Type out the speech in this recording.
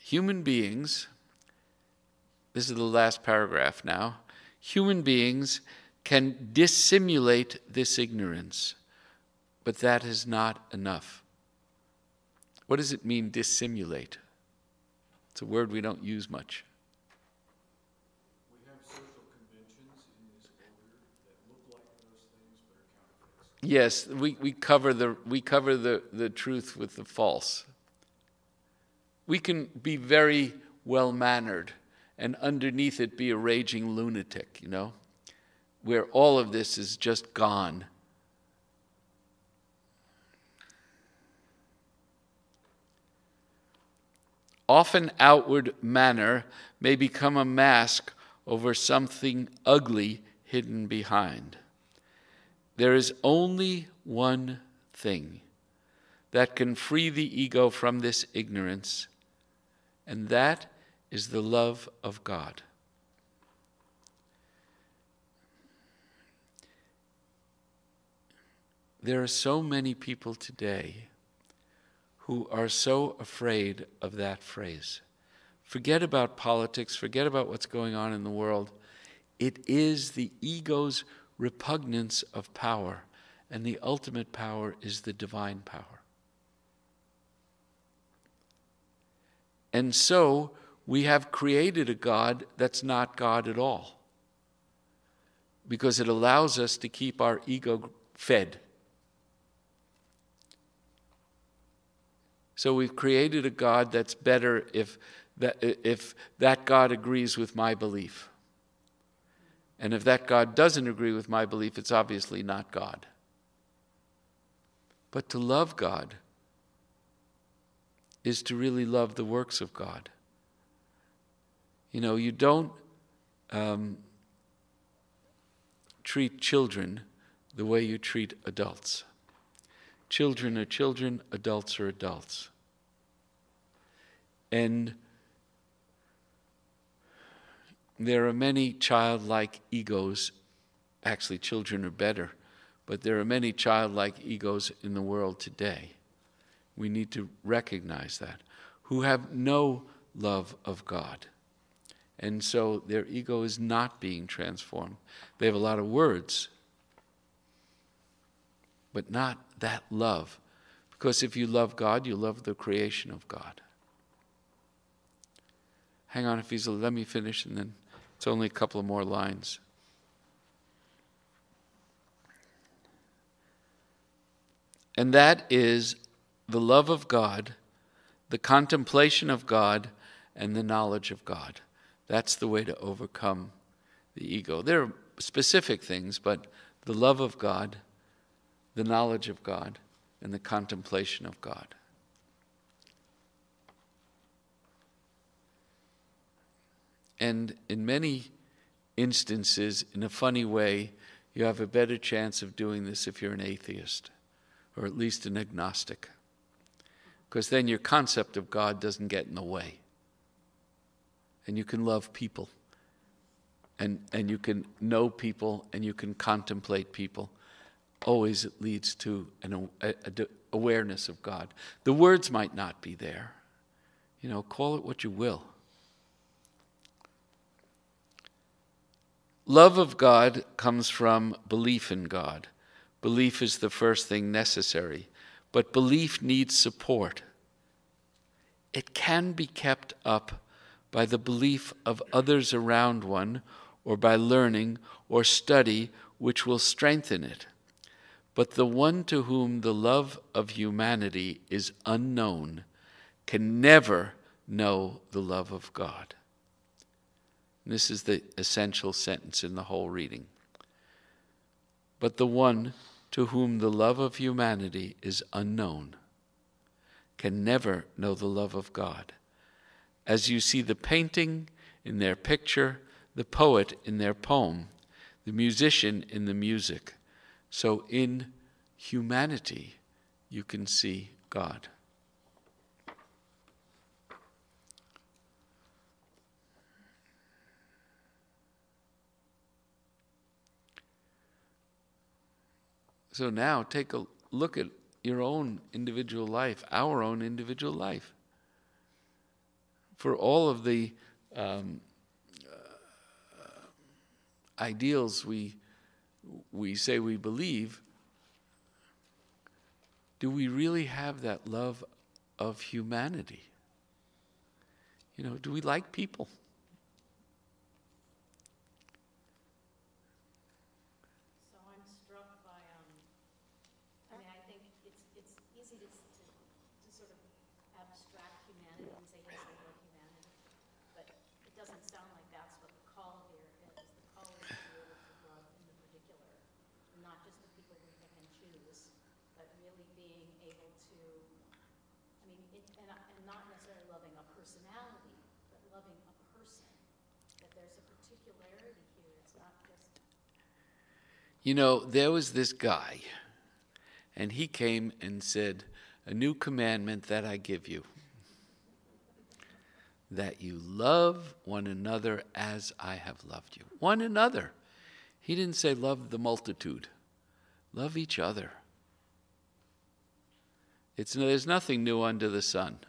human beings, this is the last paragraph now, human beings can dissimulate this ignorance, but that is not enough. What does it mean, dissimulate? It's a word we don't use much. We have social conventions in this order that look like those things but are counterfeits. Yes, we cover the truth with the false. We can be very well-mannered and underneath it be a raging lunatic, where all of this is just gone. Often outward manner may become a mask over something ugly hidden behind. There is only one thing that can free the ego from this ignorance, and that is the love of God. There are so many people today who are so afraid of that phrase. Forget about politics, forget about what's going on in the world. It is the ego's repugnance of power, and the ultimate power is the divine power. And so we have created a God that's not God at all, because it allows us to keep our ego fed. So we've created a God that's better if that God agrees with my belief. And if that God doesn't agree with my belief, it's obviously not God. But to love God is to really love the works of God. You don't treat children the way you treat adults. Children are children, adults are adults. And there are many childlike egos. Actually, children are better, but there are many childlike egos in the world today. We need to recognize that, who have no love of God. And so their ego is not being transformed. They have a lot of words, but not that love. Because if you love God, you love the creation of God. Hang on, Faisal, let me finish, and then it's only a couple of more lines. And that is the love of God, the contemplation of God, and the knowledge of God. That's the way to overcome the ego. There are specific things, but the love of God, the knowledge of God, and the contemplation of God. And in many instances, in a funny way, you have a better chance of doing this if you're an atheist, or at least an agnostic. Because then your concept of God doesn't get in the way. And you can love people. And you can know people, and you can contemplate people. Always it leads to an awareness of God. The words might not be there. Call it what you will. Love of God comes from belief in God. Belief is the first thing necessary, but belief needs support. It can be kept up by the belief of others around one, or by learning or study which will strengthen it. But the one to whom the love of humanity is unknown can never know the love of God. And this is the essential sentence in the whole reading. But the one to whom the love of humanity is unknown can never know the love of God. As you see the painting in their picture, the poet in their poem, the musician in the music, so in humanity you can see God. So now take a look at your own individual life, our own individual life. for all of the ideals we say we believe, do we really have that love of humanity? You know, do we like people? So I'm struck by, I mean, I think it's easy to sort of abstract humanity and say, yes, I love humanity, but it doesn't sound like that's what the call here is. The call is to be able to love in the particular, not just the people we pick and choose, but really being able to, I mean, and not necessarily loving a personality, but loving a person, that there's a particularity here. It's not just. You know, there was this guy, and he came and said, "A new commandment that I give you, that you love one another as I have loved you." One another. He didn't say love the multitude. Love each other. There's nothing new under the sun.